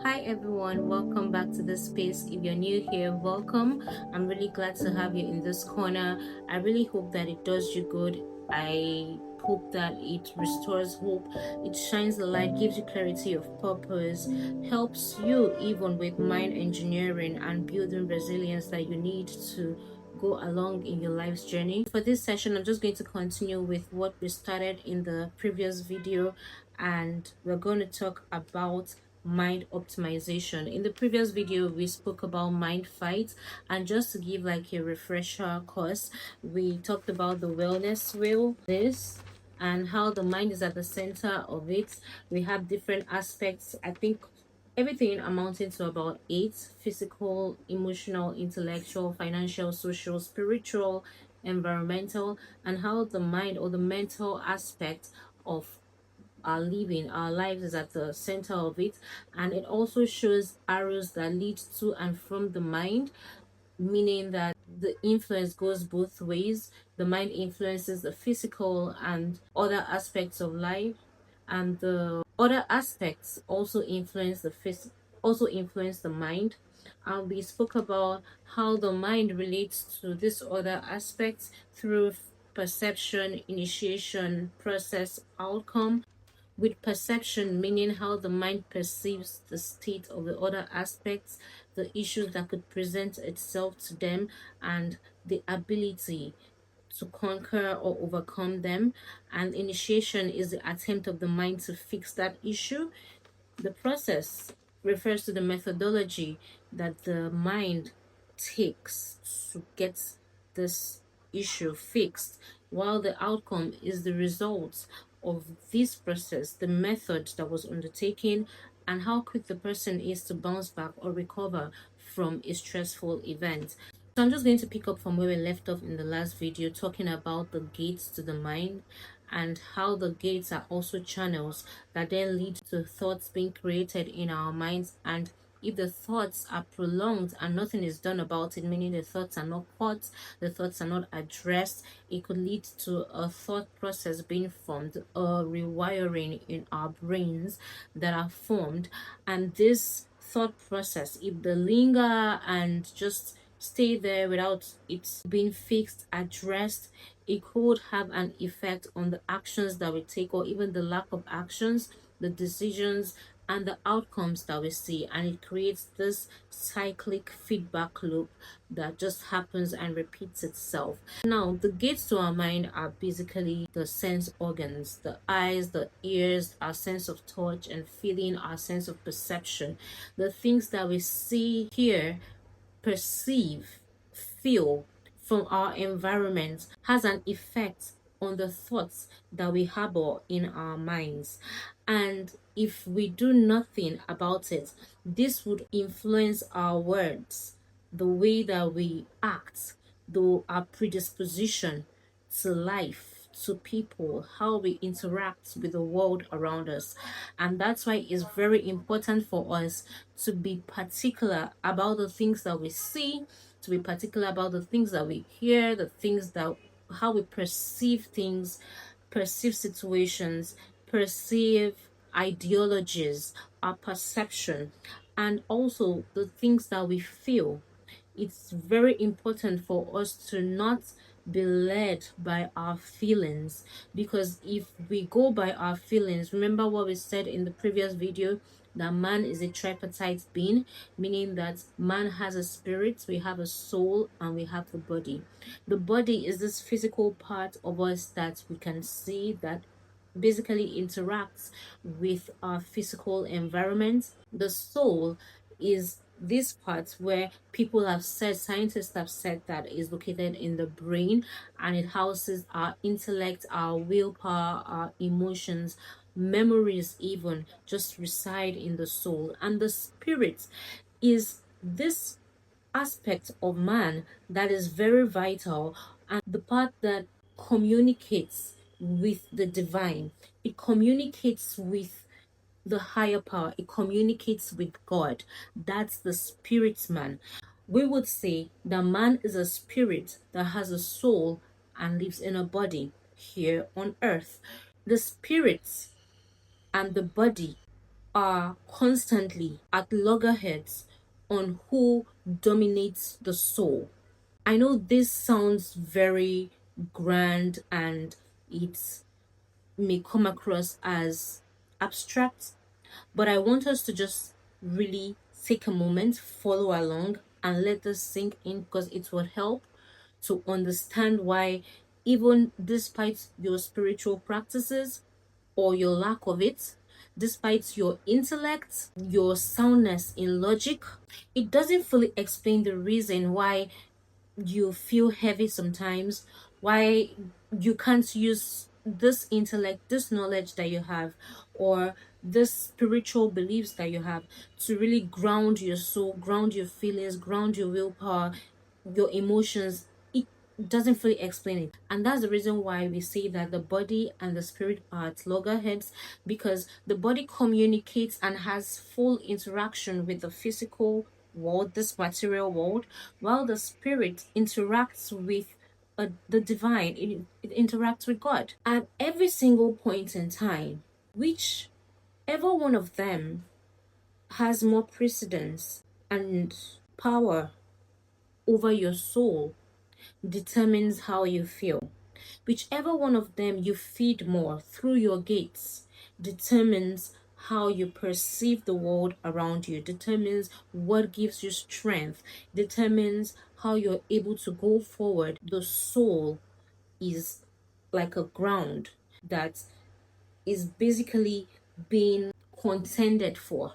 Hi everyone, welcome back to this space. If you're new here, welcome. I'm really glad to have you in this corner. I really hope that it does you good. I hope that it restores hope, it shines the light, gives you clarity of purpose, helps you even with mind engineering and building resilience that you need to go along in your life's journey. For this session, I'm just going to continue with what we started in the previous video, and we're going to talk about mind optimization. In the previous video we spoke about mind fight, and just to give like a refresher course, we talked about the wellness wheel, this, and how the mind is at the center of it. We have different aspects, I think everything amounting to about 8: physical, emotional, intellectual, financial, social, spiritual, environmental, and how the mind or the mental aspect of our living, our lives, is at the center of it. And it also shows arrows that lead to and from the mind, meaning that the influence goes both ways. The mind influences the physical and other aspects of life, and the other aspects also influence the mind. And we spoke about how the mind relates to this other aspects through perception, initiation, process, outcome, with perception meaning how the mind perceives the state of the other aspects, the issues that could present itself to them, and the ability to conquer or overcome them. And initiation is the attempt of the mind to fix that issue. The process refers to the methodology that the mind takes to get this issue fixed, while the outcome is the result of this process, the method that was undertaken, and how quick the person is to bounce back or recover from a stressful event. So I'm just going to pick up from where we left off in the last video, talking about the gates to the mind and how the gates are also channels that then lead to thoughts being created in our minds. And if the thoughts are prolonged and nothing is done about it, meaning the thoughts are not caught, the thoughts are not addressed, it could lead to a thought process being formed, a rewiring in our brains that are formed. And this thought process, if they linger and just stay there without it being fixed, addressed, it could have an effect on the actions that we take, or even the lack of actions, the decisions, and the outcomes that we see. And it creates this cyclic feedback loop that just happens and repeats itself. Now, the gates to our mind are basically the sense organs: the eyes, the ears, our sense of touch and feeling, our sense of perception, the things that we see, hear, perceive, feel from our environment has an effect on the thoughts that we harbor in our minds. And if we do nothing about it, this would influence our words, the way that we act, our predisposition to life, to people, how we interact with the world around us. And that's why it's very important for us to be particular about the things that we see, to be particular about the things that we hear, the things that how we perceive things, perceive situations, perceive ideologies, our perception, and also the things that we feel. It's very important for us to not be led by our feelings, because if we go by our feelings, remember what we said in the previous video, that man is a tripartite being, meaning that man has a spirit, we have a soul, and we have the body. The body is this physical part of us that we can see, that basically interacts with our physical environment. The soul is this part where people have said, scientists have said, that is located in the brain, and it houses our intellect, our willpower, our emotions, memories, even just reside in the soul. And the spirit is this aspect of man that is very vital, and the part that communicates with the divine, it communicates with the higher power, it communicates with God. That's the spirit man. We would say that man is a spirit that has a soul and lives in a body here on earth. The spirit and the body are constantly at loggerheads on who dominates the soul. I know this sounds very grand and it may come across as abstract, but I want us to just really take a moment, follow along, and let this sink in because it will help to understand why, even despite your spiritual practices or your lack of it, despite your intellect, your soundness in logic, it doesn't fully explain the reason why you feel heavy sometimes, why you can't use this intellect, this knowledge that you have, or this spiritual beliefs that you have to really ground your soul, ground your feelings, ground your willpower, your emotions. It doesn't fully explain it. And that's the reason why we say that the body and the spirit are at loggerheads, because the body communicates and has full interaction with the physical world, this material world, while the spirit interacts with the divine, it interacts with God. At every single point in time, whichever one of them has more precedence and power over your soul determines how you feel. Whichever one of them you feed more through your gates determines how you perceive the world around you, determines what gives you strength, determines how you're able to go forward. The soul is like a ground that is basically being contended for,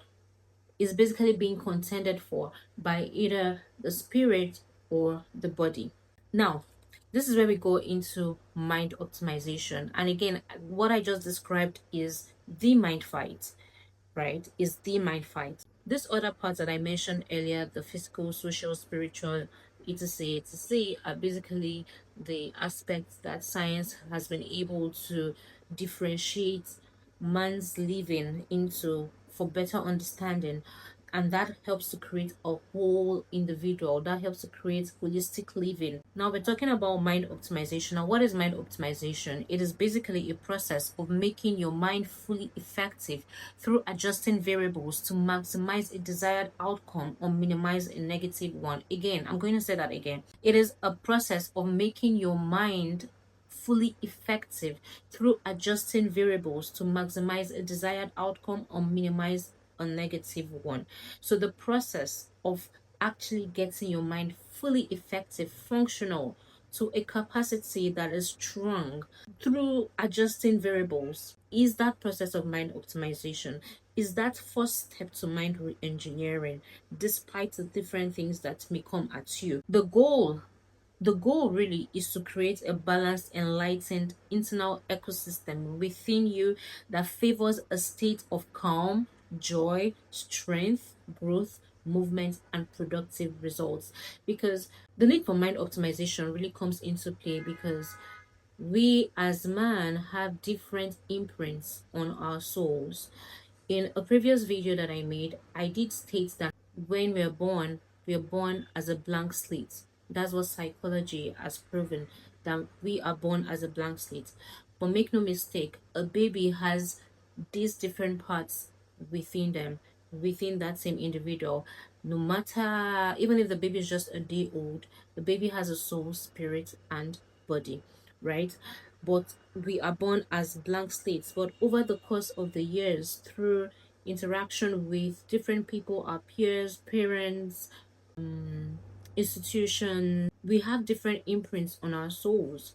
is basically being contended for by either the spirit or the body. Now, this is where we go into mind optimization. And again, what I just described is the mind fight, right? Is the mind fight. This other parts that I mentioned earlier, the physical, social, spiritual, etc., are basically the aspects that science has been able to differentiate man's living into for better understanding, and that helps to create a whole individual, that helps to create holistic living. Now we're talking about mind optimization. Now what is mind optimization? It is basically a process of making your mind fully effective through adjusting variables to maximize a desired outcome or minimize a negative one. Again, I'm going to say that again. It is a process of making your mind fully effective through adjusting variables to maximize a desired outcome or minimize a negative one. So the process of actually getting your mind fully effective, functional to a capacity that is strong through adjusting variables is that process of mind optimization, is that first step to mind re-engineering despite the different things that may come at you. The goal really is to create a balanced, enlightened internal ecosystem within you that favors a state of calm, joy, strength, growth, movement, and productive results. Because the need for mind optimization really comes into play because we as man have different imprints on our souls. In a previous video that I made, I did state that when we are born as a blank slate. That's what psychology has proven, that we are born as a blank slate. But make no mistake, a baby has these different parts within them, within that same individual. No matter, even if the baby is just a day old, the baby has a soul, spirit, and body, right? But we are born as blank slates. But over the course of the years, through interaction with different people, our peers, parents, institutions, we have different imprints on our souls.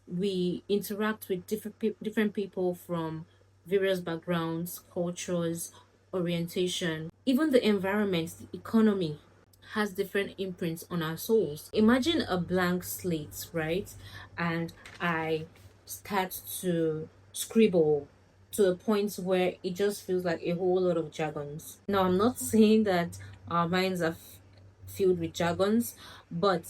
We interact with different people from various backgrounds, cultures, orientation, even the environment, the economy has different imprints on our souls. Imagine a blank slate, right? And I start to scribble to a point where it just feels like a whole lot of jargons. Now, I'm not saying that our minds are filled with jargons, but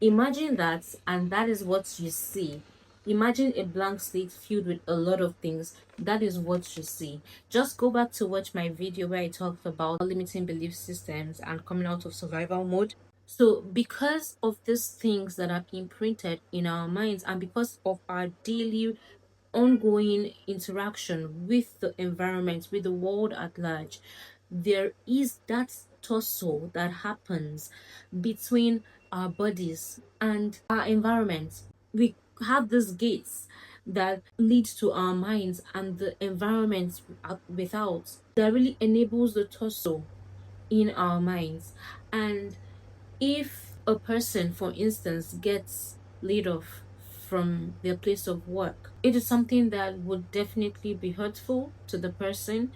imagine that, and that is what you see. Imagine a blank slate filled with a lot of things. That is what you see. Just go back to watch my video where I talked about limiting belief systems and coming out of survival mode. So, because of these things that are imprinted in our minds, and because of our daily ongoing interaction with the environment, with the world at large, there is that tussle that happens between our bodies and our environment. We have these gates that lead to our minds and the environment without, that really enables the tussle in our minds. And if a person, for instance, gets laid off from their place of work, it is something that would definitely be hurtful to the person,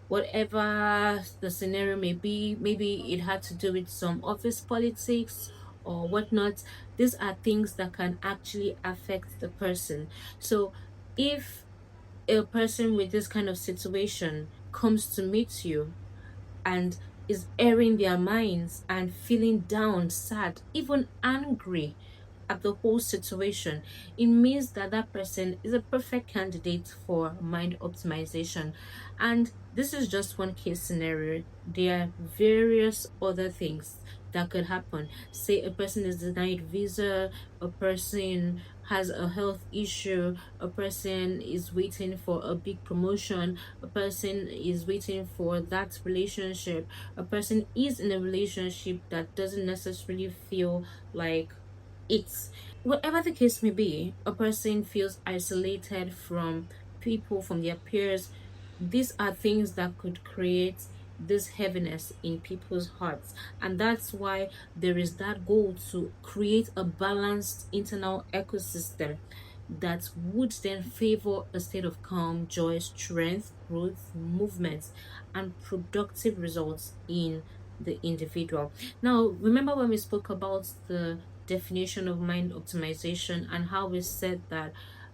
whatever the scenario may be. Maybe it had to do with some office politics or whatnot. These are things that can actually affect the person. So if a person with this kind of situation comes to meet you and is airing their minds and feeling down, sad, even angry at the whole situation, it means that that person is a perfect candidate for mind optimization. And this is just one case scenario. There are various other things that could happen. Say a person is denied visa, a person has a health issue, a person is waiting for a big promotion, a person is waiting for that relationship, a person is in a relationship that doesn't necessarily feel like it's, whatever the case may be, a person feels isolated from people, from their peers. These are things that could create this heaviness in people's hearts. And that's why there is that goal to create a balanced internal ecosystem that would then favor a state of calm, joy, strength, growth, movement, and productive results in the individual. Now, remember when we spoke about the definition of mind optimization and how we said that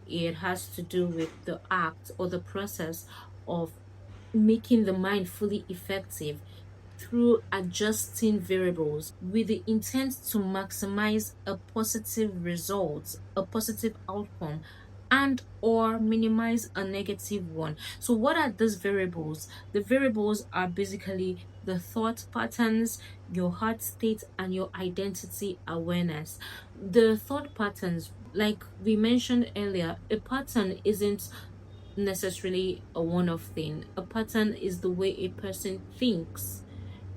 it has to do with the act or the process of making the mind fully effective through adjusting variables with the intent to maximize a positive result, a positive outcome, and or minimize a negative one. So what are these variables? The variables are basically the thought patterns, your heart state, and your identity awareness. The thought patterns, like we mentioned earlier, a pattern isn't necessarily a one-off thing. A pattern is the way a person thinks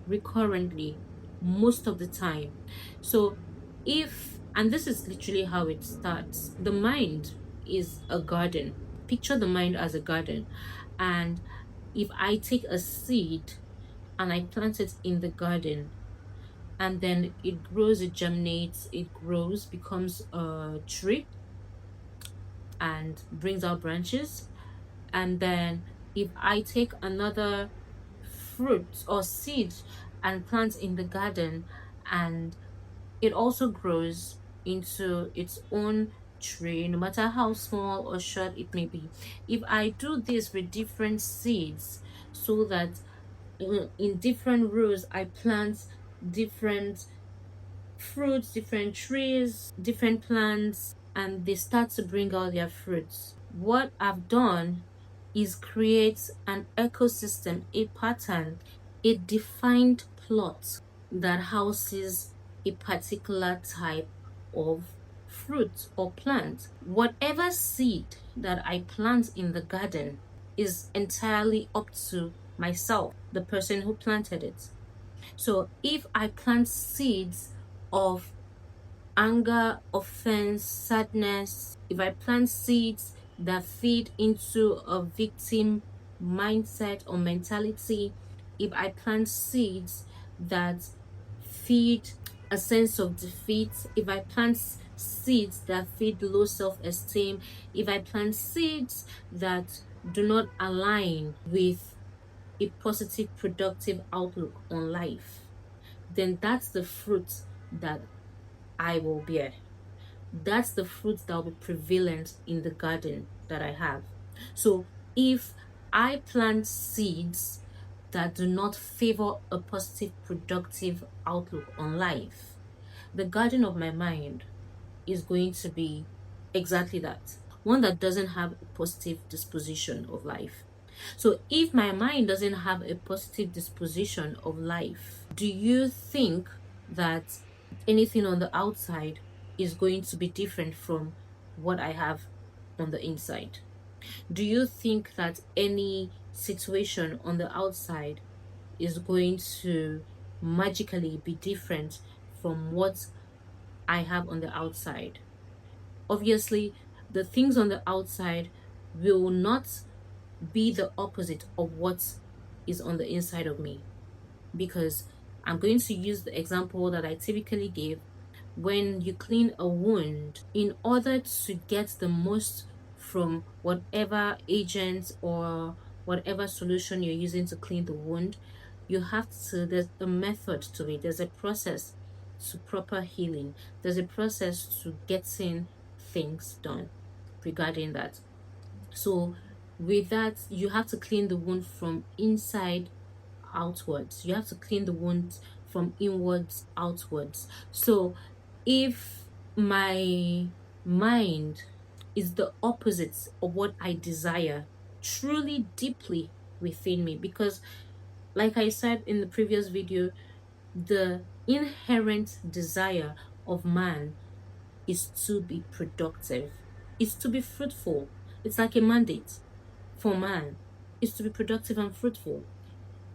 recurrently most of the time. So if, and this is literally how it starts, the mind is a garden. Picture the mind as a garden. And if I take a seed and I plant it in the garden, and then it grows, it germinates, it grows, becomes a tree and brings out branches. And then if I take another fruit or seed and plant in the garden, and it also grows into its own tree, no matter how small or short it may be. If I do this with different seeds, so that in different rows I plant different fruits, different trees, different plants, and they start to bring out their fruits. What I've done is create an ecosystem, a pattern, a defined plot that houses a particular type of fruit or plant. Whatever seed that I plant in the garden is entirely up to myself, the person who planted it. So if I plant seeds of anger, offense, sadness, if I plant seeds that feed into a victim mindset or mentality, if I plant seeds that feed a sense of defeat, if I plant seeds that feed low self-esteem, if I plant seeds that do not align with a positive, productive outlook on life, then that's the fruit that I will bear. That's the fruit that will be prevalent in the garden that I have. So if I plant seeds that do not favor a positive, productive outlook on life, the garden of my mind is going to be exactly that, one that doesn't have a positive disposition of life. So if my mind doesn't have a positive disposition of life, do you think that anything on the outside is going to be different from what I have on the inside? Do you think that any situation on the outside is going to magically be different from what I have on the outside? Obviously, the things on the outside will not be the opposite of what is on the inside of me, because I'm going to use the example that I typically give. When you clean a wound, in order to get the most from whatever agent or whatever solution you're using to clean the wound, you have to, there's a method to it, there's a process to proper healing, there's a process to getting things done regarding that. So, with that, you have to clean the wound from inside outwards. You have to clean the wound from inwards outwards. So if my mind is the opposite of what I desire truly deeply within me, because like I said in the previous video, the inherent desire of man is to be productive, is to be fruitful. It's like a mandate for man, is to be productive and fruitful.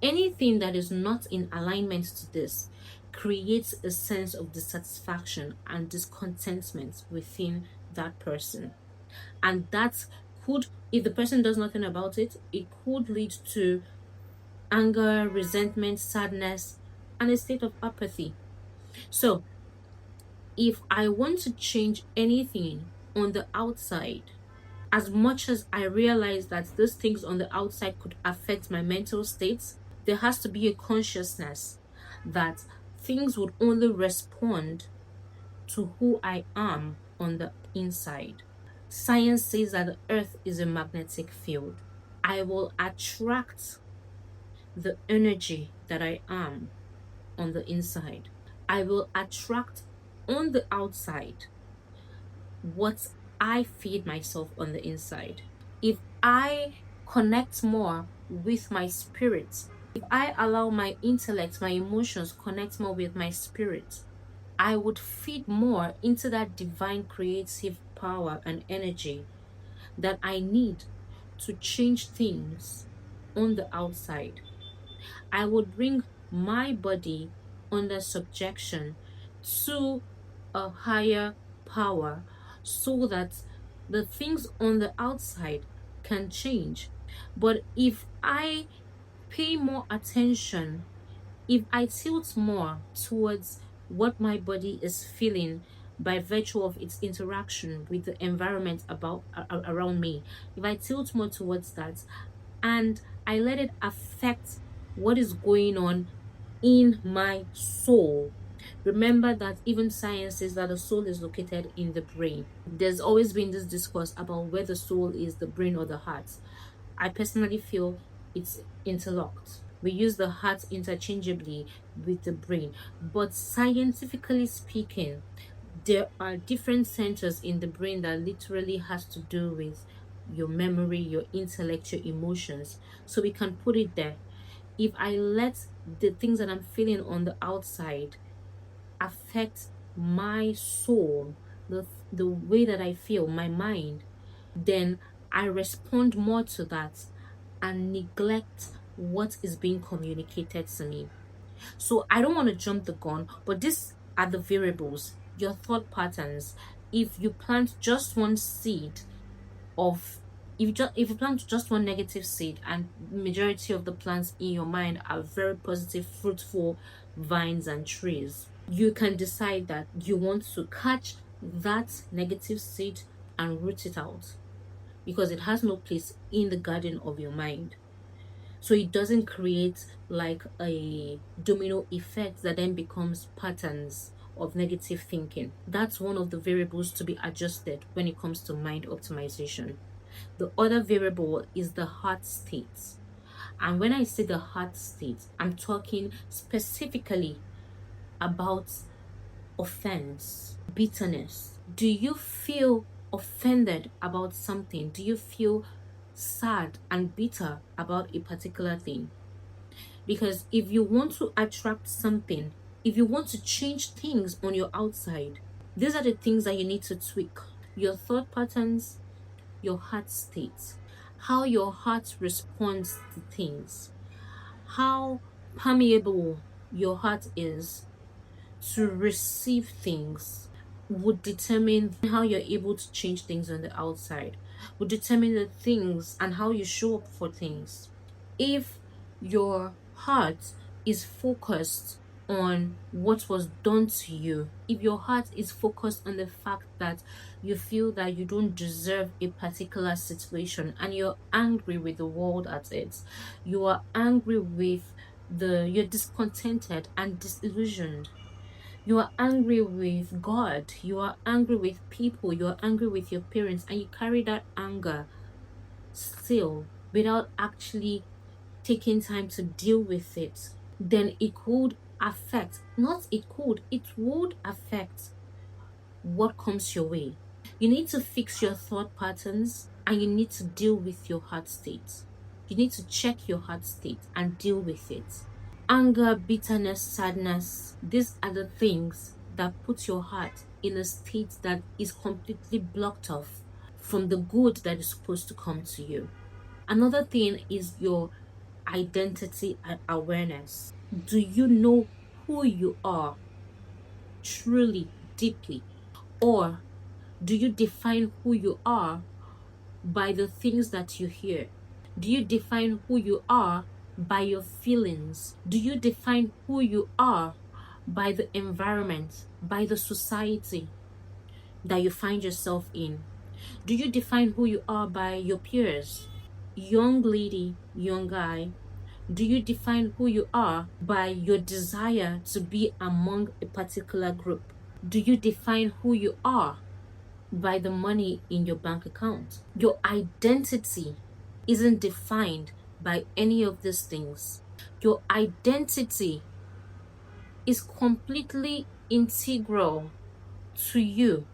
Anything that is not in alignment to this creates a sense of dissatisfaction and discontentment within that person. And that could, if the person does nothing about it, it could lead to anger, resentment, sadness, and a state of apathy. So, if I want to change anything on the outside, as much as I realize that these things on the outside could affect my mental states, there has to be a consciousness that things would only respond to who I am on the inside. Science says that the earth is a magnetic field. I will attract the energy that I am on the inside. I will attract on the outside what I feed myself on the inside. If I connect more with my spirit, if I allow my intellect, my emotions connect more with my spirit, I would feed more into that divine creative power and energy that I need to change things on the outside. I would bring my body under subjection to a higher power so that the things on the outside can change. But if I pay more attention, if I tilt more towards what my body is feeling by virtue of its interaction with the environment around me, if I tilt more towards that and I let it affect what is going on in my soul. Remember that even science says that the soul is located in the brain. There's always been this discourse about where the soul is, the brain or the heart. I personally feel it's interlocked. We use the heart interchangeably with the brain, but scientifically speaking, there are different centers in the brain that literally has to do with your memory, your intellect, your emotions. So we can put it there. If I let the things that I'm feeling on the outside affect my soul, the way that I feel, my mind, then I respond more to that and neglect what is being communicated to me. So I don't want to jump the gun, but these are the variables, your thought patterns. If you plant just one seed of if you plant just one negative seed and majority of the plants in your mind are very positive, fruitful vines and trees, you can decide that you want to catch that negative seed and root it out because it has no place in the garden of your mind. So it doesn't create like a domino effect that then becomes patterns of negative thinking. That's one of the variables to be adjusted when it comes to mind optimization. The other variable is the heart state. And when I say the heart state, I'm talking specifically about offense, bitterness. Do you feel offended about something? Do you feel sad and bitter about a particular thing? Because if you want to attract something, if you want to change things on your outside, these are the things that you need to tweak: your thought patterns, your heart state, how your heart responds to things, how permeable your heart is to receive things would determine how you're able to change things on the outside, would determine the things and how you show up for things. If your heart is focused on what was done to you, if your heart is focused on the fact that you feel that you don't deserve a particular situation and you're angry with the world at it, you are angry with you're discontented and disillusioned, you are angry with God, you are angry with people, you are angry with your parents, and you carry that anger still without actually taking time to deal with it, then it could affect, not it could, it would affect what comes your way. You need to fix your thought patterns and you need to deal with your heart state. You need to check your heart state and deal with it. Anger, bitterness, sadness, these are the things that put your heart in a state that is completely blocked off from the good that is supposed to come to you. Another thing is your identity and awareness. Do you know who you are truly, deeply? Or do you define who you are by the things that you hear? Do you define who you are by your feelings? Do you define who you are by the environment, by the society that you find yourself in? Do you define who you are by your peers? Young lady, young guy, do you define who you are by your desire to be among a particular group? Do you define who you are by the money in your bank account? Your identity isn't defined by any of these things. Your identity is completely integral to you.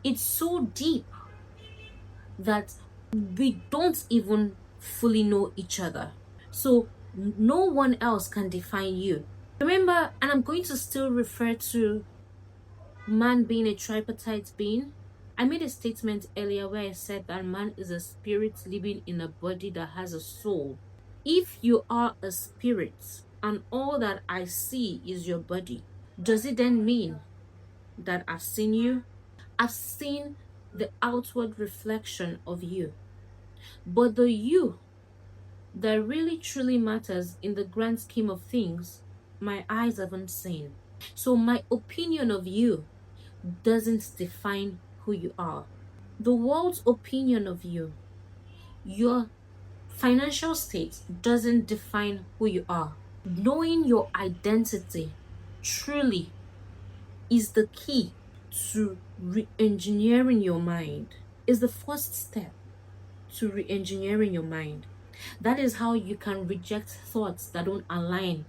It's so deep that we don't even fully know each other. So no one else can define you. Remember, and I'm going to still refer to man being a tripartite being. I made a statement earlier where I said that man is a spirit living in a body that has a soul. If you are a spirit and all that I see is your body, does it then mean that I've seen you? I've seen the outward reflection of you. But the you that really truly matters in the grand scheme of things, my eyes haven't seen. So my opinion of you doesn't define who you are. The world's opinion of you, your financial state doesn't define who you are. Knowing your identity truly is the key to re-engineering your mind, is the first step to re-engineering your mind. That is how you can reject thoughts that don't align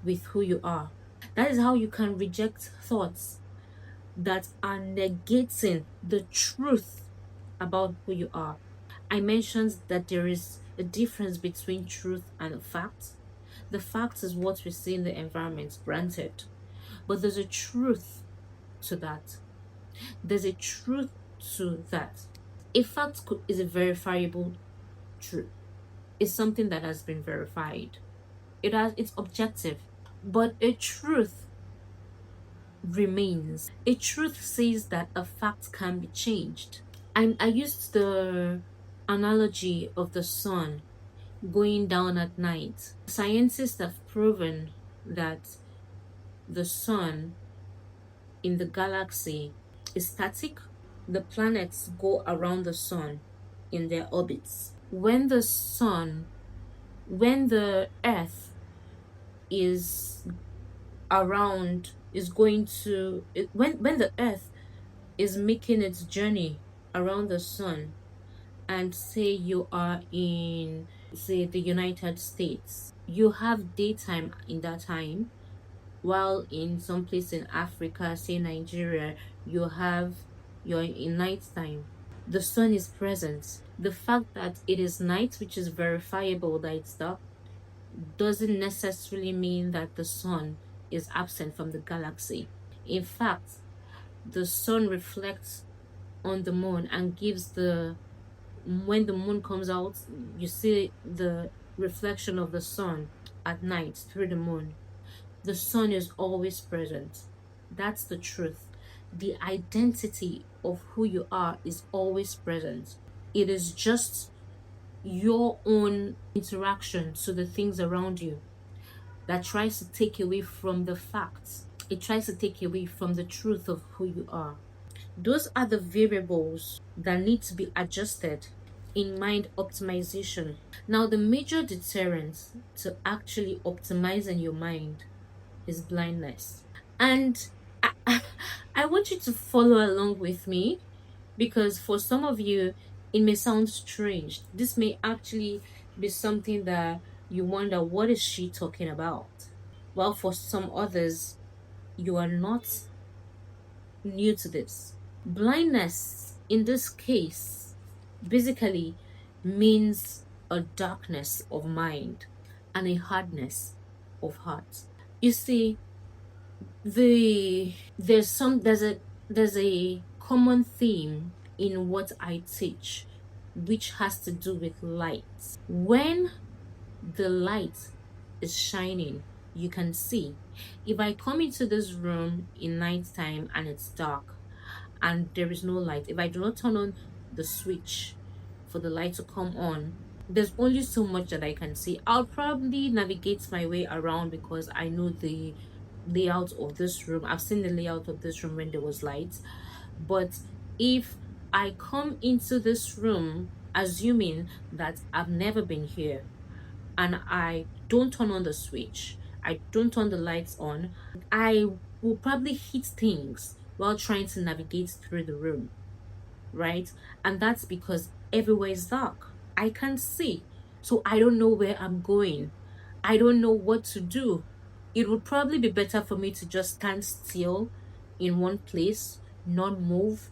with who you are. That is how you can reject thoughts that are negating the truth about who you are. I mentioned that there is a difference between truth and fact. The fact is what we see in the environment, granted, but there's a truth to that. There's a truth to that. A fact is a verifiable truth. It's something that has been verified. It's objective, but a truth remains. A truth says that a fact can be changed. I used the analogy of the sun going down at night. Scientists have proven that the sun in the galaxy is static. The planets go around the sun in their orbits. When the earth is around, is going to, when the earth is making its journey around the sun, and say you are in, say, the United States, you have daytime in that time, while in some place in Africa, say Nigeria, you're in nighttime. The sun is present. The fact that it is night, which is verifiable that it's dark, doesn't necessarily mean that the sun is absent from the galaxy. In fact, the sun reflects on the moon and gives the when the moon comes out, you see the reflection of the sun at night through the moon. The sun is always present. That's the truth. The identity of who you are is always present. It is just your own interaction to the things around you that tries to take away from the facts. It tries to take away from the truth of who you are. Those are the variables that need to be adjusted in mind optimization. Now, the major deterrent to actually optimizing your mind is blindness. And I want you to follow along with me, because for some of you, it may sound strange. This may actually be something that you wonder, what is she talking about? Well, for some others, you are not new to this. Blindness, in this case, basically means a darkness of mind and a hardness of heart. You see, there's a common theme in what I teach, which has to do with light. When the light is shining, you can see. If I come into this room in nighttime and it's dark and there is no light, if I do not turn on the switch for the light to come on, there's only so much that I can see. I'll probably navigate my way around because I know the layout of this room. I've seen the layout of this room when there was lights. But if I come into this room assuming that I've never been here and I don't turn on the switch, I don't turn the lights on, I will probably hit things while trying to navigate through the room, right? And that's because everywhere is dark. I can't see. So I don't know where I'm going. I don't know what to do. It would probably be better for me to just stand still in one place, not move,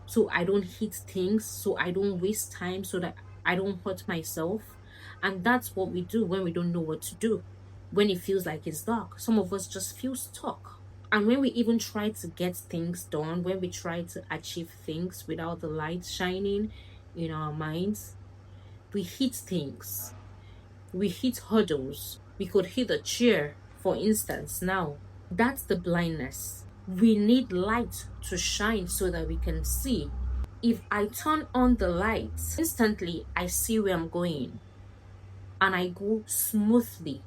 so I don't hit things, so I don't waste time, so that I don't hurt myself. And that's what we do when we don't know what to do. When it feels like it's dark, some of us just feel stuck. And when we even try to get things done, when we try to achieve things without the light shining in our minds, we hit things. We hit hurdles. We could hit a chair, for instance, now. That's the blindness. We need light to shine so that we can see. If I turn on the lights, instantly I see where I'm going and I go smoothly,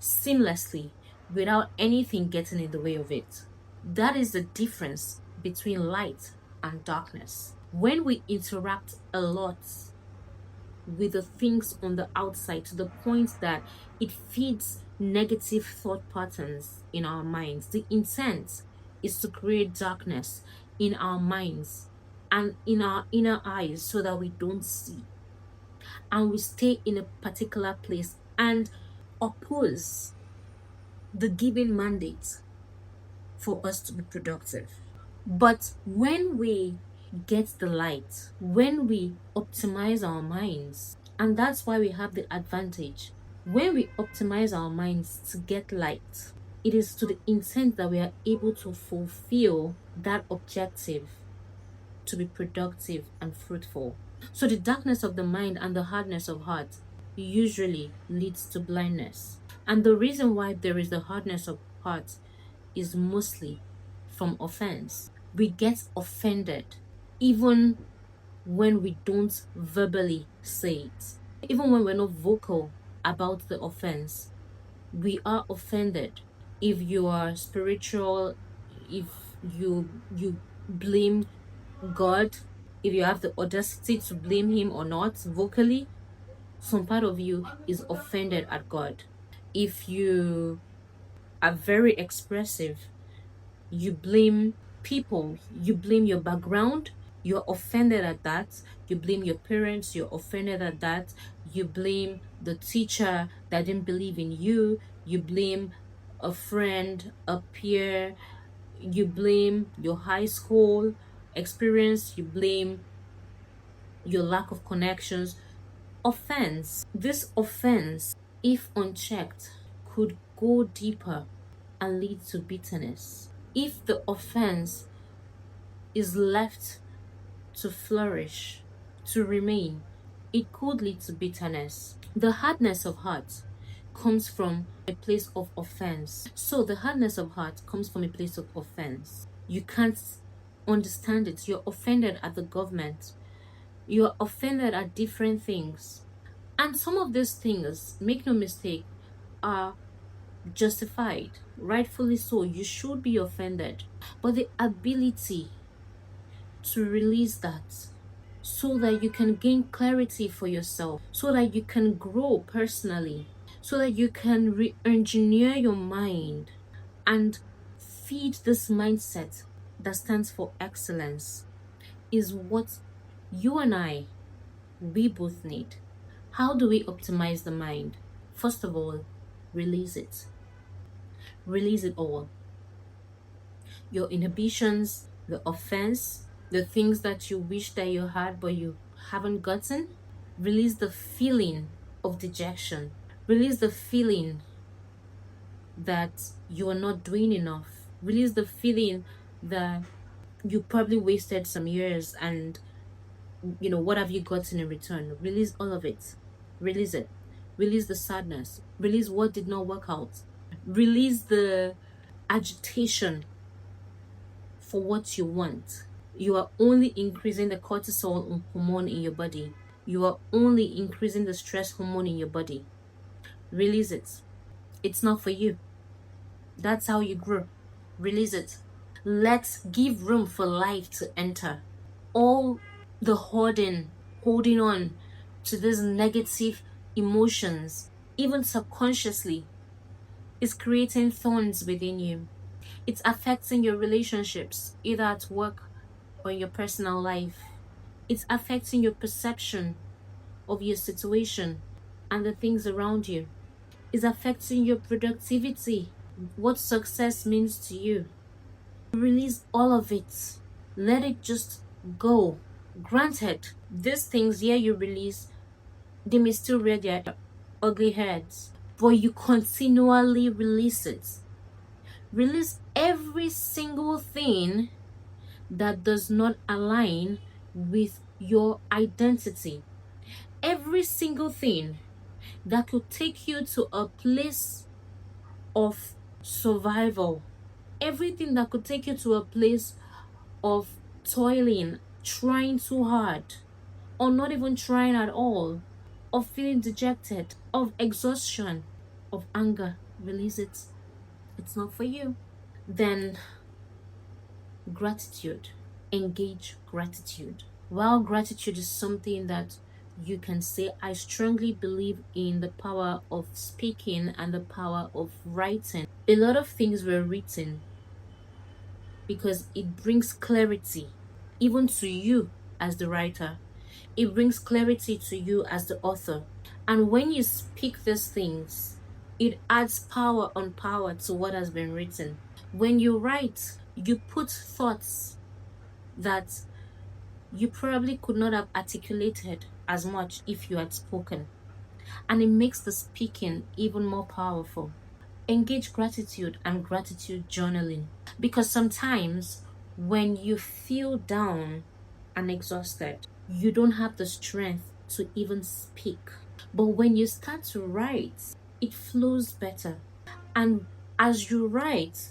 seamlessly, without anything getting in the way of it. That is the difference between light and darkness. When we interact a lot with the things on the outside to the point that it feeds negative thought patterns in our minds, the intent is to create darkness in our minds and in our inner eyes so that we don't see, and we stay in a particular place and oppose the given mandate for us to be productive. But when we get the light, when we optimize our minds, and that's why we have the advantage. When we optimize our minds to get light, it is to the intent that we are able to fulfill that objective to be productive and fruitful. So the darkness of the mind and the hardness of heart usually leads to blindness. And the reason why there is the hardness of heart is mostly from offense. We get offended even when we don't verbally say it. Even when we're not vocal about the offense, we are offended. If you are spiritual, if you blame God, if you have the audacity to blame him or not vocally, some part of you is offended at God. If you are very expressive, you blame people, you blame your background, you're offended at that. You blame your parents, you're offended at that. You blame the teacher that didn't believe in you. You blame a friend, a peer. You blame your high school experience. You blame your lack of connections. Offense. This offense, if unchecked, could go deeper and lead to bitterness. If the offense is left to flourish, to remain, it could lead to bitterness. The hardness of heart comes from a place of offense. So the hardness of heart comes from a place of offense. You can't understand it. You're offended at the government. You're offended at different things. And some of these things, make no mistake, are justified. Rightfully so. You should be offended. But the ability to release that so that you can gain clarity for yourself, so that you can grow personally, so that you can re-engineer your mind and feed this mindset that stands for excellence is what you and we both need. How do we optimize the mind? First of all, release it. Release it all. Your inhibitions, the offense, the things that you wish that you had but you haven't gotten. Release the feeling of dejection. Release the feeling that you are not doing enough. Release the feeling that you probably wasted some years and what have you gotten in return? Release all of it. Release it. Release the sadness. Release what did not work out. Release the agitation for what you want. You are only increasing the cortisol hormone in your body. You are only increasing the stress hormone in your body. Release it. It's not for you. That's how you grow. Release it. Let's give room for life to enter. All the holding on to these negative emotions, even subconsciously, is creating thorns within you. It's affecting your relationships, either at work or in your personal life. It's affecting your perception of your situation and the things around you. It's affecting your productivity, what success means to you. Release all of it. Let it just go. Granted, these things here you release, they may still rear their ugly heads, but you continually release it. Release every single thing that does not align with your identity. Every single thing that could take you to a place of survival. Everything that could take you to a place of toiling, trying too hard, or not even trying at all, of feeling dejected, of exhaustion, of anger. Release it. It's not for you. Then gratitude. Engage gratitude. While gratitude is something that you can say, I strongly believe in the power of speaking and the power of writing. A lot of things were written because it brings clarity even to you as the writer. It brings clarity to you as the author. And when you speak these things, it adds power on power to what has been written. When you write, you put thoughts that you probably could not have articulated as much if you had spoken. And it makes the speaking even more powerful. Engage gratitude and gratitude journaling. Because sometimes when you feel down and exhausted, you don't have the strength to even speak. But when you start to write, it flows better. And as you write,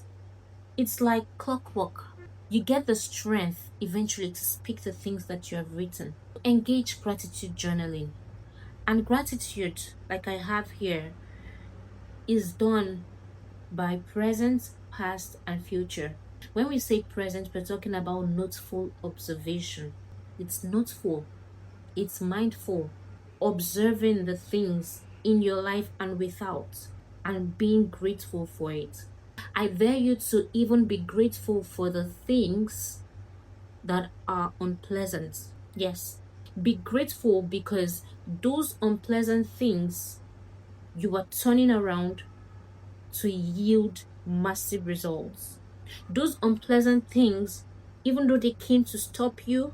it's like clockwork. You get the strength eventually to speak the things that you have written. Engage gratitude journaling. And gratitude, like I have here, is done by present, past, and future. When we say present, we're talking about noteful observation. It's noteful, it's mindful, observing the things in your life and without, and being grateful for it. I dare you to even be grateful for the things that are unpleasant. Yes, be grateful because those unpleasant things you are turning around to yield massive results. Those unpleasant things, even though they came to stop you,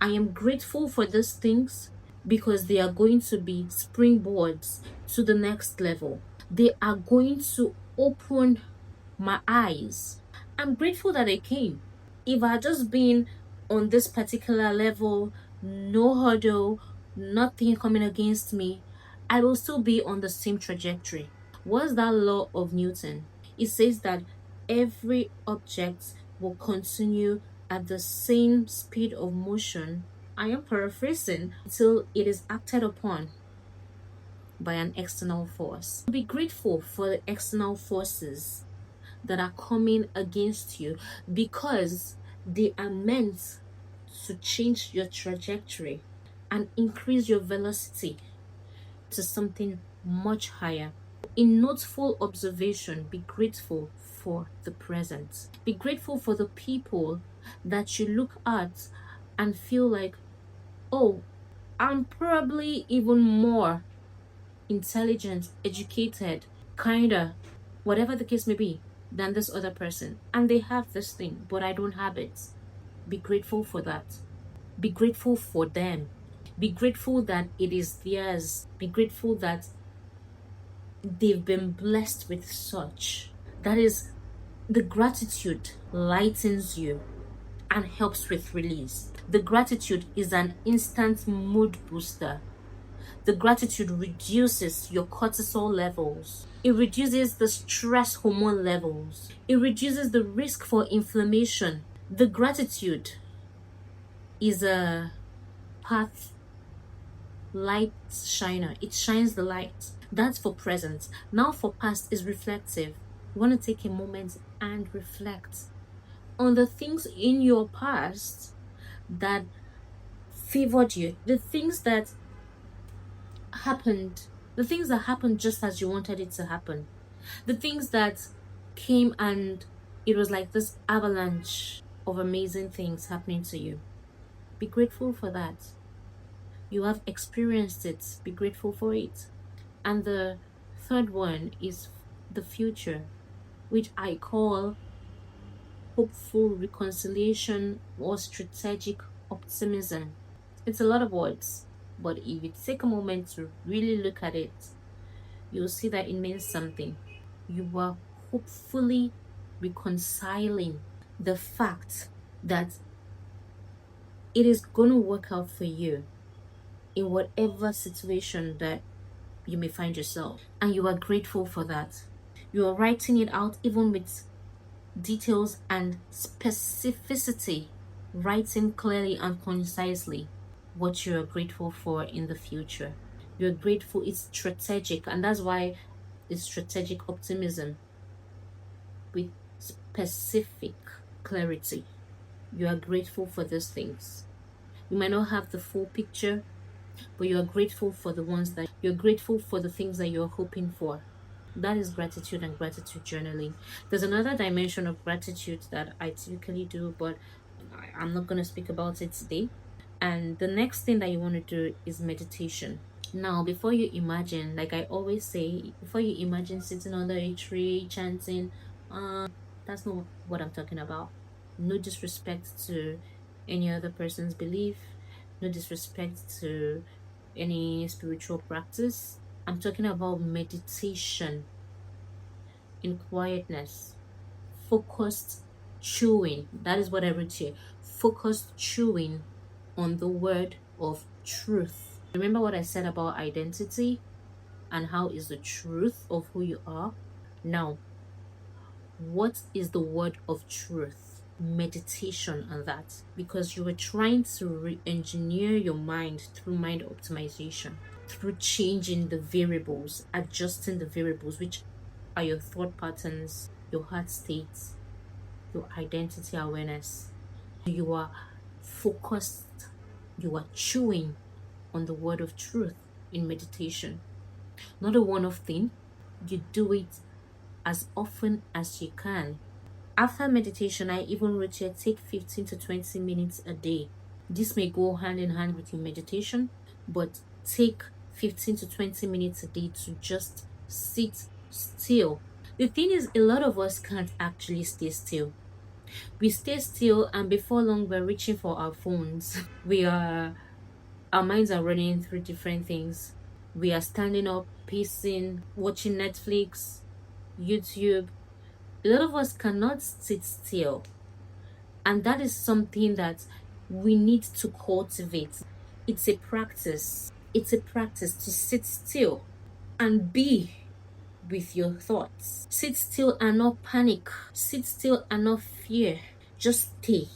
I am grateful for these things because they are going to be springboards to the next level. They are going to open my eyes. I'm grateful that they came. If I had just been on this particular level, no hurdle, nothing coming against me, I will still be on the same trajectory. What's that law of Newton? It says that every object will continue at the same speed of motion. I am paraphrasing until it is acted upon by an external force. Be grateful for the external forces that are coming against you because they are meant to change your trajectory and increase your velocity to something much higher. In noteful observation, be grateful for the present. Be grateful for the people that you look at and feel like, oh, I'm probably even more intelligent, educated, kinder, whatever the case may be, than this other person. And they have this thing, but I don't have it. Be grateful for that. Be grateful for them. Be grateful that it is theirs. Be grateful that they've been blessed with such. That is, the gratitude lightens you and helps with release. The gratitude is an instant mood booster. The gratitude reduces your cortisol levels. It reduces the stress hormone levels. It reduces the risk for inflammation. The gratitude is a path light shiner. It shines the light. That's for present. Now for past is reflective. You want to take a moment and reflect on the things in your past that favored you, the things that happened, just as you wanted it to happen, the things that came and it was like this avalanche of amazing things happening to you. Be grateful for that. You have experienced it. Be grateful for it. And the third one is the future, which I call hopeful reconciliation or strategic optimism. It's a lot of words, but if you take a moment to really look at it, you'll see that it means something. You are hopefully reconciling the fact that it is going to work out for you in whatever situation that you may find yourself. And you are grateful for that. You are writing it out even with details and specificity, writing clearly and concisely what you are grateful for in the future. You're grateful, it's strategic, and that's why it's strategic optimism with specific clarity. You are grateful for these things. You might not have the full picture, but you are grateful for the ones that you're grateful for, the things that you're hoping for. That is gratitude and gratitude journaling. There's another dimension of gratitude that I typically do, but I'm not going to speak about it today. And the next thing that you want to do is meditation. Now, before you imagine, like I always say, before you imagine sitting under a tree chanting, that's not what I'm talking about. No disrespect to any other person's belief, no disrespect to any spiritual practice. I'm talking about meditation in quietness, focused chewing. That is what I wrote here. Focused chewing on the word of truth. Remember what I said about identity and how is the truth of who you are? Now, what is the word of truth? Meditation on that, because you were trying to re-engineer your mind through mind optimization, through changing the variables, adjusting the variables, which are your thought patterns, your heart states, your identity awareness. You are focused, you are chewing on the word of truth in meditation. Not a one-off thing. You do it as often as you can. After meditation, I even wrote here, take 15 to 20 minutes a day. This may go hand in hand with your meditation, but take 15 to 20 minutes a day to just sit still. The thing is, a lot of us can't actually stay still. We stay still, and before long, we're reaching for our phones. Our minds are running through different things. We are standing up, pacing, watching Netflix, YouTube. A lot of us cannot sit still. And that is something that we need to cultivate. It's a practice. It's a practice to sit still and be with your thoughts. Sit still and not panic. Sit still and not fear. Just stay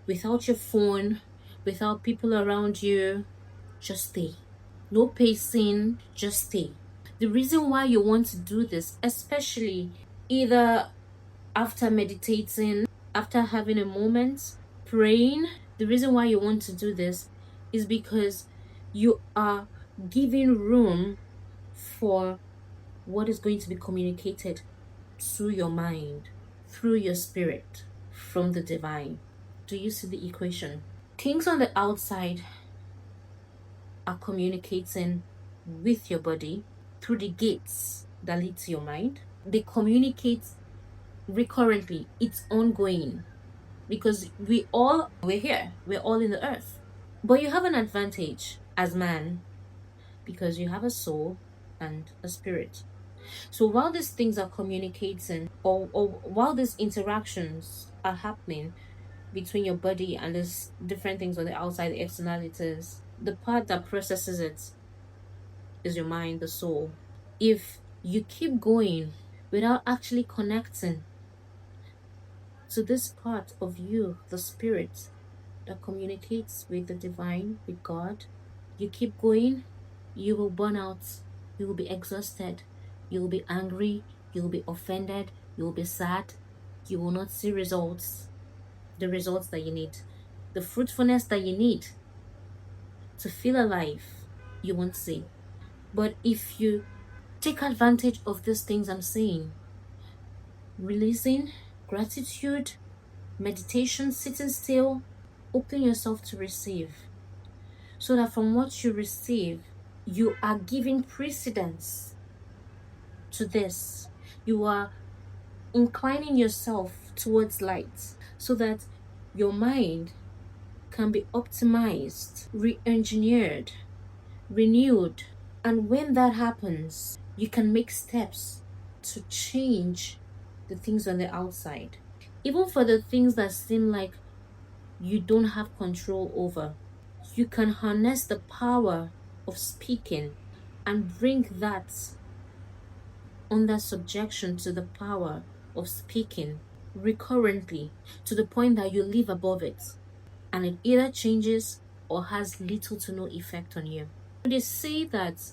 without your phone, without people around you. Just stay. No pacing, just stay. The reason why you want to do this, especially either after meditating, after having a moment, praying, the reason why you want to do this is because you are giving room for what is going to be communicated through your mind, through your spirit, from the divine. Do you see the equation? Things on the outside are communicating with your body through the gates that lead to your mind. They communicate recurrently, it's ongoing, because we're here, we're all in the earth. But you have an advantage as man because you have a soul and a spirit. So while these things are communicating, or while these interactions are happening between your body and there's different things on the outside, the externalities, the part that processes it is your mind, the soul. If you keep going without actually connecting to this part of you, the spirit that communicates with the divine, with God, you keep going, you will burn out, you will be exhausted, you will be angry, you will be offended, you will be sad, you will not see results, the results that you need, the fruitfulness that you need to feel alive, you won't see. But if you take advantage of these things I'm saying, releasing, gratitude, meditation, sitting still, open yourself to receive, so that from what you receive, you are giving precedence to this. You are inclining yourself towards light so that your mind can be optimized, re-engineered, renewed. And when that happens, you can make steps to change the things on the outside. Even for the things that seem like you don't have control over, you can harness the power of speaking and bring that under subjection to the power of speaking recurrently, to the point that you live above it and it either changes or has little to no effect on you. They say that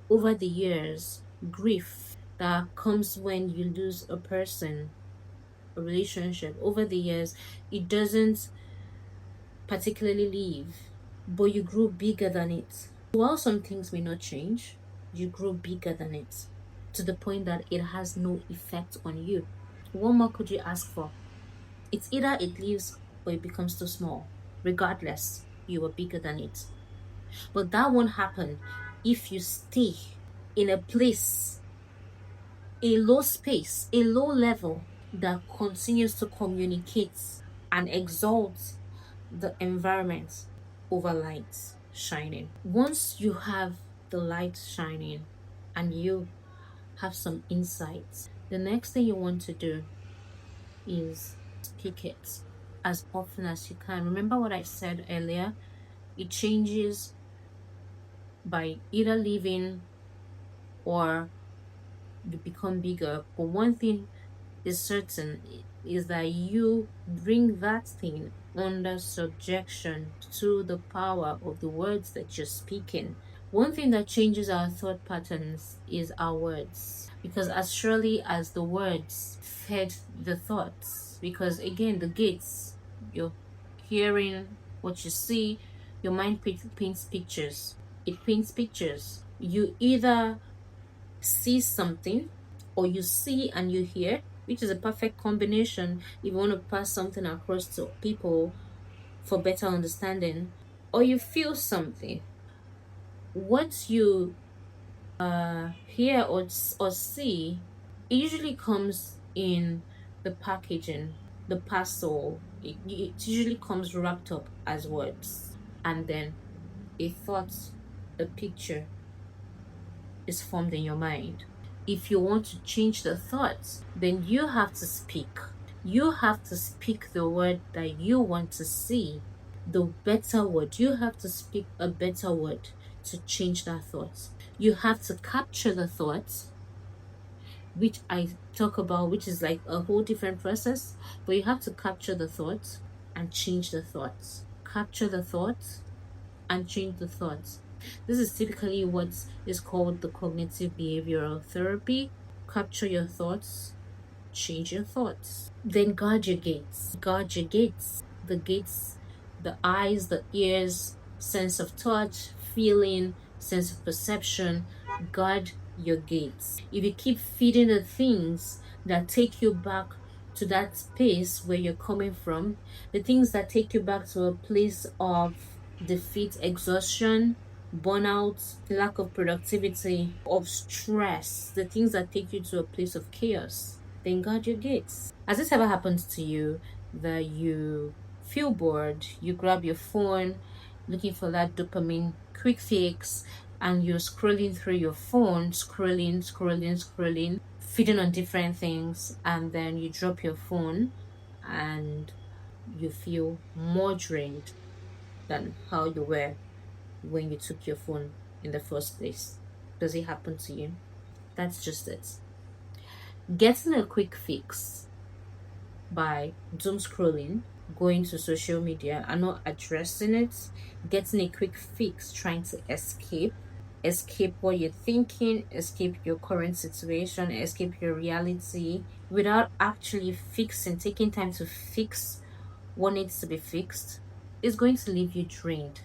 over the years, grief that comes when you lose a person, a relationship, over the years, it doesn't particularly leave, but you grow bigger than it. While some things may not change, you grow bigger than it to the point that it has no effect on you. What more could you ask for? It's either it leaves or it becomes too small. Regardless, you are bigger than it. But that won't happen if you stay in a place, a low space, a low level that continues to communicate and exalt the environment over light shining. Once you have the light shining and you have some insights, the next thing you want to do is speak it as often as you can. Remember what I said earlier? It changes by either leaving or you become bigger. But one thing is certain is that you bring that thing under subjection to the power of the words that you're speaking. One thing that changes our thought patterns is our words, because as surely as the words fed the thoughts, because again, the gates, you're hearing what you see, your mind paints pictures. It paints pictures. You either see something or you see and you hear, which is a perfect combination if you want to pass something across to people for better understanding, or you feel something. What you hear or see, it usually comes in the packaging, the parcel. It usually comes wrapped up as words, and then a thought, a picture is formed in your mind. If you want to change the thoughts, then you have to speak. You have to speak the word that you want to see the better word. You have to speak a better word to change that thought. You have to capture the thought, which I talk about, which is like a whole different process, but you have to capture the thought and change the thoughts. Capture the thoughts and change the thoughts. This is typically what is called the cognitive behavioral therapy. Capture your thoughts, change your thoughts. Then guard your gates. Guard your gates. The gates, the eyes, the ears, sense of touch, feeling, sense of perception. Guard your gates. If you keep feeding the things that take you back to that space where you're coming from, the things that take you back to a place of defeat, exhaustion, burnout, lack of productivity, of stress, the things that take you to a place of chaos, then guard your gates. Has this ever happened to you that you feel bored, you grab your phone looking for that dopamine quick fix, and you're scrolling through your phone, scrolling, feeding on different things, and then you drop your phone and you feel more drained than how you were when you took your phone in the first place? Does it happen to you? That's just it. Getting a quick fix by doom scrolling, going to social media and not addressing it, getting a quick fix, trying to escape what you're thinking, escape your current situation, escape your reality without actually fixing, taking time to fix what needs to be fixed, is going to leave you drained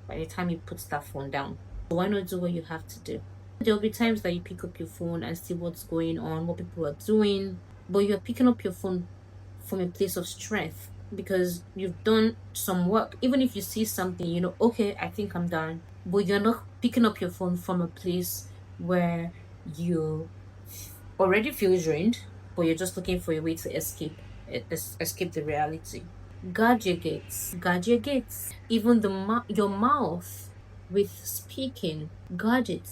by the time you put that phone down. So why not do what you have to do? There'll be times that you pick up your phone and see what's going on, what people are doing, but you're picking up your phone from a place of strength because you've done some work. Even if you see something, okay, I think I'm done, but you're not picking up your phone from a place where you already feel drained, but you're just looking for a way to escape the reality. Guard your gates. Guard your gates. Even your mouth with speaking, guard it.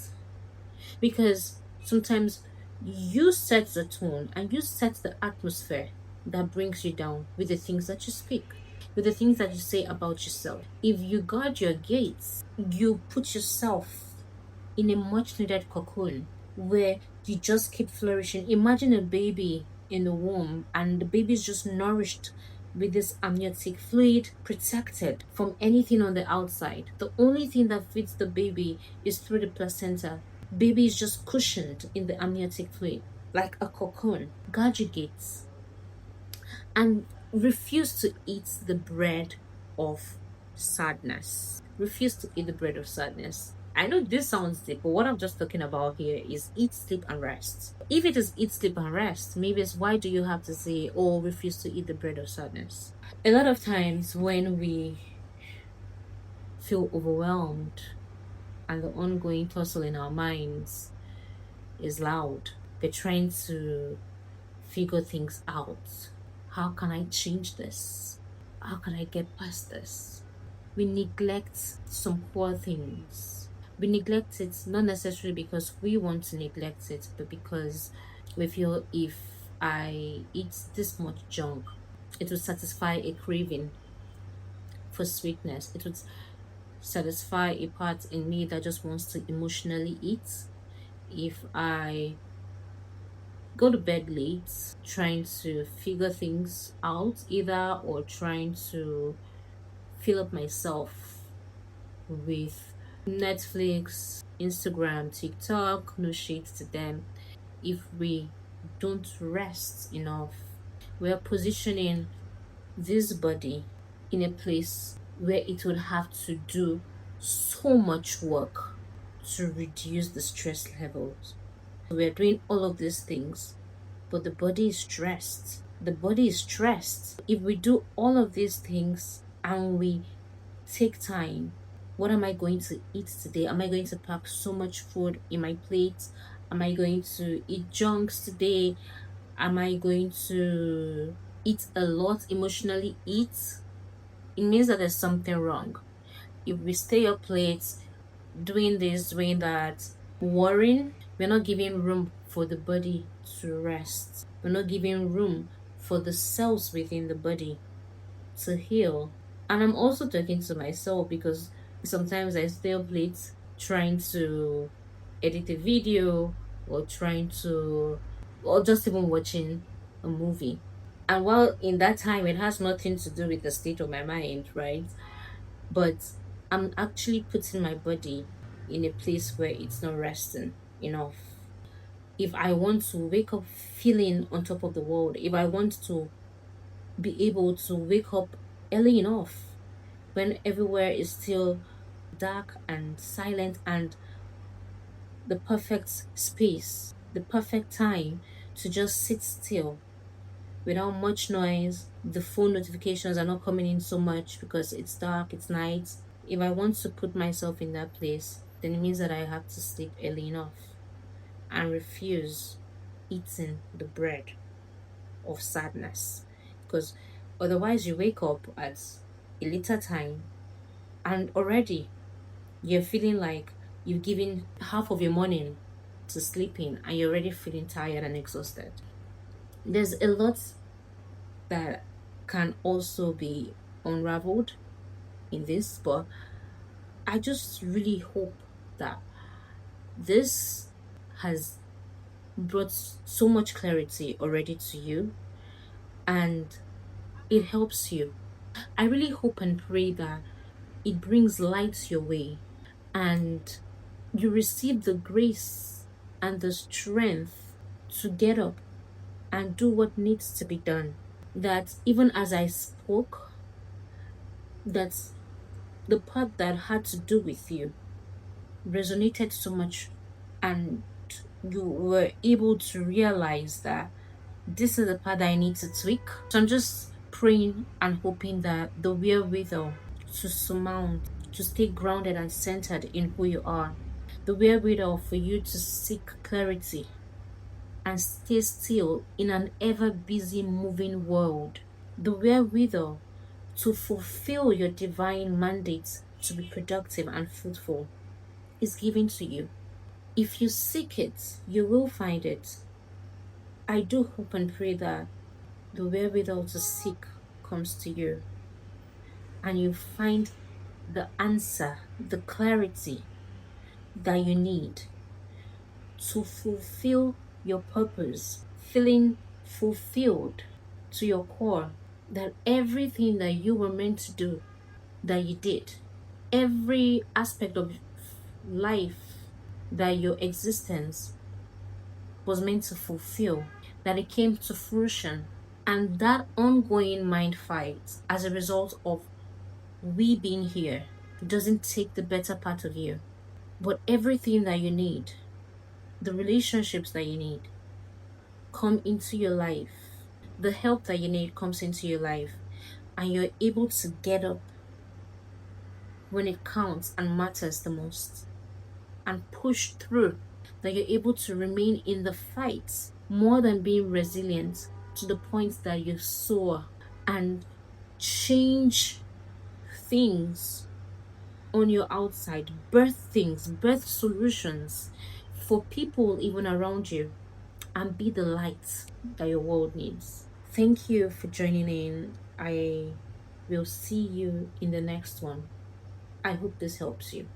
Because sometimes you set the tone and you set the atmosphere that brings you down with the things that you speak, with the things that you say about yourself. If you guard your gates, you put yourself in a much needed cocoon where you just keep flourishing. Imagine a baby in the womb and the baby is just nourished with this amniotic fluid, protected from anything on the outside. The only thing that feeds the baby is through the placenta. Baby is just cushioned in the amniotic fluid like a cocoon. Guard your gates and refuse to eat the bread of sadness. Refuse to eat the bread of sadness. I know this sounds deep, but what I'm just talking about here is eat, sleep, and rest. If it is eat, sleep, and rest, maybe it's why do you have to say, oh, refuse to eat the bread of sadness? A lot of times when we feel overwhelmed and the ongoing tussle in our minds is loud, we're trying to figure things out. How can I change this? How can I get past this? We neglect some core things. We neglect it not necessarily because we want to neglect it, but because we feel if I eat this much junk, it will satisfy a craving for sweetness. It would satisfy a part in me that just wants to emotionally eat. If I go to bed late trying to figure things out either or trying to fill up myself with Netflix, Instagram, TikTok, no shades to them. If we don't rest enough, we are positioning this body in a place where it would have to do so much work to reduce the stress levels. We're doing all of these things, but the body is stressed. The body is stressed. If we do all of these things and we take time, what am I going to eat today? Am I going to pack so much food in my plate? Am I going to eat junks today? Am I going to eat a lot, emotionally eat? It means that there's something wrong. If we stay up late, doing this, doing that, worrying, we're not giving room for the body to rest. We're not giving room for the cells within the body to heal And I'm also talking to myself because sometimes I stay up late trying to edit a video or or just even watching a movie. And while in that time, it has nothing to do with the state of my mind, right? But I'm actually putting my body in a place where it's not resting enough. If I want to wake up feeling on top of the world, if I want to be able to wake up early enough when everywhere is still dark and silent, and the perfect space, the perfect time to just sit still without much noise. The phone notifications are not coming in so much because it's dark, it's night. If I want to put myself in that place, then it means that I have to sleep early enough and refuse eating the bread of sadness. Because otherwise, you wake up at a later time and already you're feeling like you've given half of your morning to sleeping and you're already feeling tired and exhausted. There's a lot that can also be unraveled in this, but I just really hope that this has brought so much clarity already to you and it helps you. I really hope and pray that it brings light your way and you receive the grace and the strength to get up and do what needs to be done. That even as I spoke, that the part that had to do with you resonated so much and you were able to realize that this is the part that I need to tweak. So I'm just praying and hoping that the wherewithal to surmount, to stay grounded and centered in who you are, the wherewithal for you to seek clarity and stay still in an ever busy moving world, the wherewithal to fulfill your divine mandate to be productive and fruitful is given to you. If you seek it, you will find it. I do hope and pray that the wherewithal to seek comes to you and you find the answer, the clarity that you need to fulfill your purpose, feeling fulfilled to your core, that everything that you were meant to do, that you did, every aspect of life that your existence was meant to fulfill, that it came to fruition. And that ongoing mind fight as a result of we being here doesn't take the better part of you, but everything that you need, the relationships that you need, come into your life. The help that you need comes into your life, and you're able to get up when it counts and matters the most and push through. That you're able to remain in the fight more than being resilient to the point that you soar and change things on your outside, birth things, birth solutions for people even around you, and be the light that your world needs. Thank you for joining in. I will see you in the next one. I hope this helps you.